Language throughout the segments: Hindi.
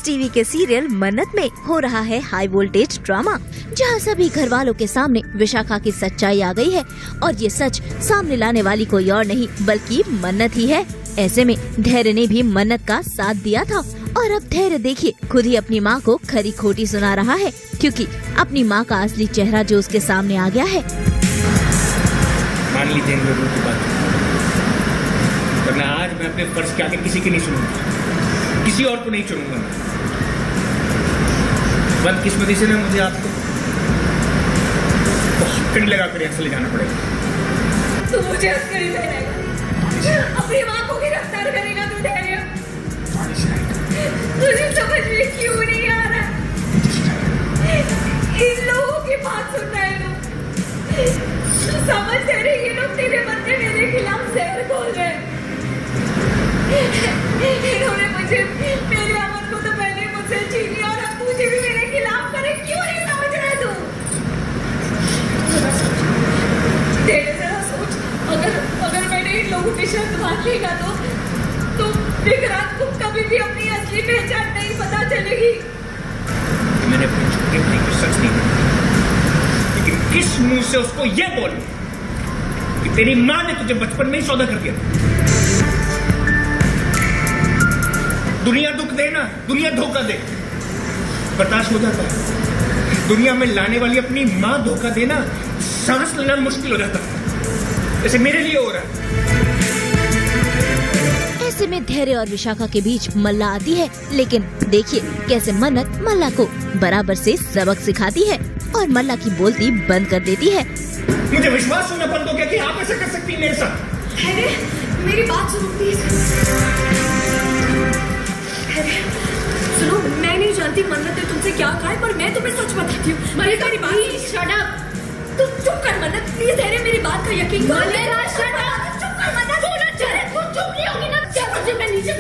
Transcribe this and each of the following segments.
टीवी के सीरियल मन्नत में हो रहा है हाई वोल्टेज ड्रामा, जहां सभी घर वालों के सामने विशाखा की सच्चाई आ गई है और ये सच सामने लाने वाली कोई और नहीं बल्कि मन्नत ही है। ऐसे में धैर्य ने भी मन्नत का साथ दिया था और अब धैर्य देखिए खुद ही अपनी माँ को खरी खोटी सुना रहा है, क्योंकि अपनी माँ का असली चेहरा जो उसके सामने आ गया है। मान लीजिए इन लोगों की बात, वरना आज मैं अपने फर्ज के आगे किसी की नहीं सुनूंगा, किसी और को नहीं चुनूंगा। बदकिस्मती से ना मुझे आपको बहुत कड़ी लगा कर यहाँ से ले जाना पड़ेगा। तू मुझे अस्करी पहनाएगा, अपनी माँ को गिरफ्तार करेगा तू धैर्य। तुझे समझ में क्यों नहीं आ रहा? इन लोगों की बात सुन रहे हो, समझ रहे ये लोग तेरे बदले मेरे खिलाफ जहर घोल रहे हैं। इन्होंने मुझे, मेरे अमन को तो पहले मुझसे छीन लिया और अब तुझे भी मेरे खिलाफ करे। क्यों नहीं समझ रहे तू? तेरे जरा सोच, अगर मैंने इन लोगों की शर्त मान ली ना तो विक्रांत को कभी भी अपनी असली पहचान नहीं पता चलेगी। मैंने अपनी छुट्टी भाई को सच नहीं बोला, लेकिन किस मुंह से उसको ये बोलूं कि तेरी माँ ने तुझे बचपन में ही सौदा कर दिया। दुनिया दुख दे ना, दुनिया धोखा दे, बर्दाश्त हो जाता है। दुनिया में लाने वाली अपनी माँ धोखा देना सांस लेना मुश्किल हो जाता है, जैसे मेरे लिए हो रहा है। ऐसे में धैर्य और विशाखा के बीच मल्ला आती है, लेकिन देखिए कैसे मन्नत मल्ला को बराबर से सबक सिखाती है और मल्ला की बोलती बंद कर देती है। मुझे विश्वास होना बंद हो गया कि आप ऐसा कर सकती हैं मेरे साथ। धैर्य, मेरी बात सुनो प्लीज। धैर्य सुनो, मैं नहीं जानती मन्नत ने तुमसे क्या कहा है, पर मैं तुम्हें सच बताती हूँ। मेरी बात शट अप। तुम चुप कर मन्नत प्लीज। धैर्य मेरी बात का यकीन कर। चुप कर मन्नत। तू चुप नहीं होगी ना? चल मैं नीचे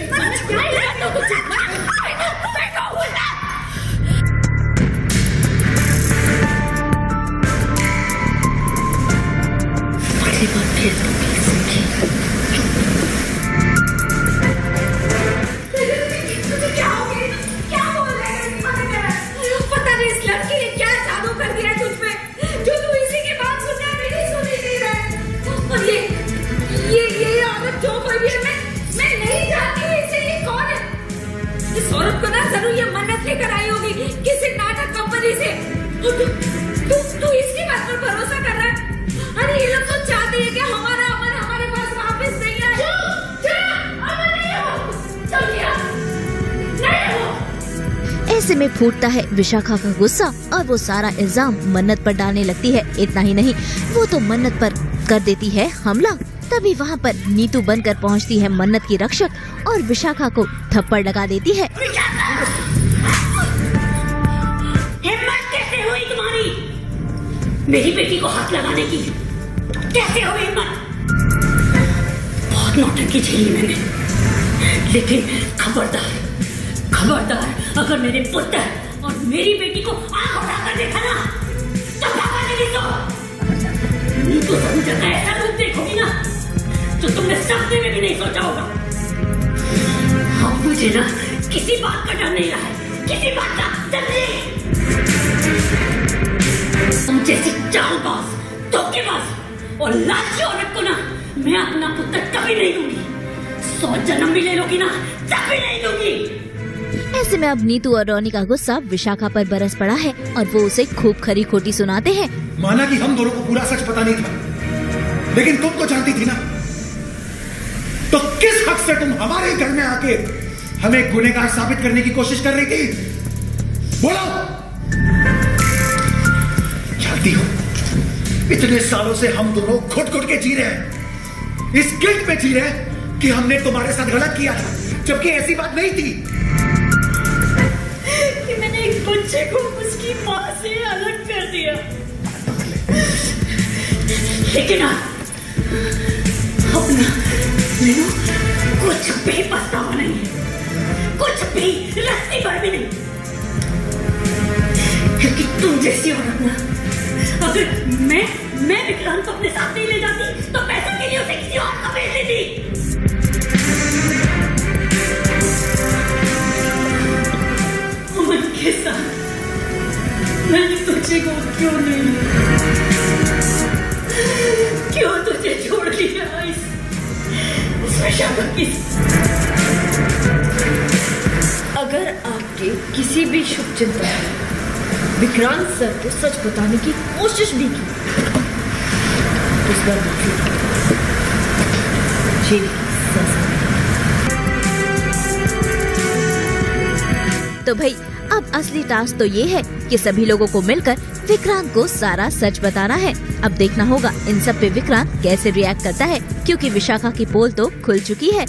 तू इसकी बात पर भरोसा कर रहा है? अरे ये लोग तो चाहते हैं कि हमारा अमन हमारे पास वापस नहीं आए। ऐसे में फूटता है विशाखा का गुस्सा और वो सारा इल्जाम मन्नत पर डालने लगती है। इतना ही नहीं, वो तो मन्नत पर कर देती है हमला। तभी वहाँ पर नीतू बनकर पहुँचती है मन्नत की रक्षक और विशाखा को थप्पड़ लगा देती है। मेरी बेटी को हाथ लगाने की कैसे हो हिम्मत? बहुत नौटंकी झेली मैंने, लेकिन खबरदार अगर मेरे पुत्र और मेरी बेटी को आंख उठाकर देखा ना तो पापा ने नहीं तो समझा ऐसा रूप देखोगी ना जो तुमने सपने में भी नहीं सोचा होगा। अब मुझे ना किसी बात का डर नहीं रहा है, किसी बात का। तुम जैसी चालबाज, धोखेबाज और लालची औरत को ना मैं अपना पुत्र कभी नहीं दूंगी। 100 जन्म भी ले लोगी ना तब भी नहीं दूंगी। ऐसे में अब नीतू और रोनी का गुस्सा विशाखा पर बरस पड़ा है और वो उसे खूब खरी खोटी सुनाते हैं। माना कि हम दोनों को पूरा सच पता नहीं था, लेकिन तुम तो जानती थी ना, तो किस हक से तुम हमारे घर में आके हमें गुनहगार साबित करने की कोशिश कर रही थी? बोलो। जानती हो, इतने सालों से हम दोनों घुट घुट के जी रहे हैं, इस गिल्ट में जी रहे हैं कि हमने तुम्हारे साथ गलत किया था, जबकि ऐसी बात नहीं थी कि मैंने एक बच्चे को उसकी माँ से अलग कर दिया। लेकिन अपना कुछ भी पछतावा नहीं है, कुछ भी रस्सी पर भी नहीं, क्योंकि तुम जैसी औरत ना, अगर मैं विक्रांत को अपने साथ नहीं ले जाती तो पैसा के लिए उसे किसी और को भेज देती। के साथ मैंने तुझे को क्यों नहीं लिया? क्यों तुझे छोड़ दिया इस विशाखा की? अगर आपके किसी भी शुभ चिंतन ने विक्रांत सर को सच बताने की कोशिश भी की तो इस बार जेल की सजा। तो भाई अब असली टास्क तो ये है कि सभी लोगों को मिलकर विक्रांत को सारा सच बताना है। अब देखना होगा इन सब पे विक्रांत कैसे रिएक्ट करता है, क्योंकि विशाखा की पोल तो खुल चुकी है।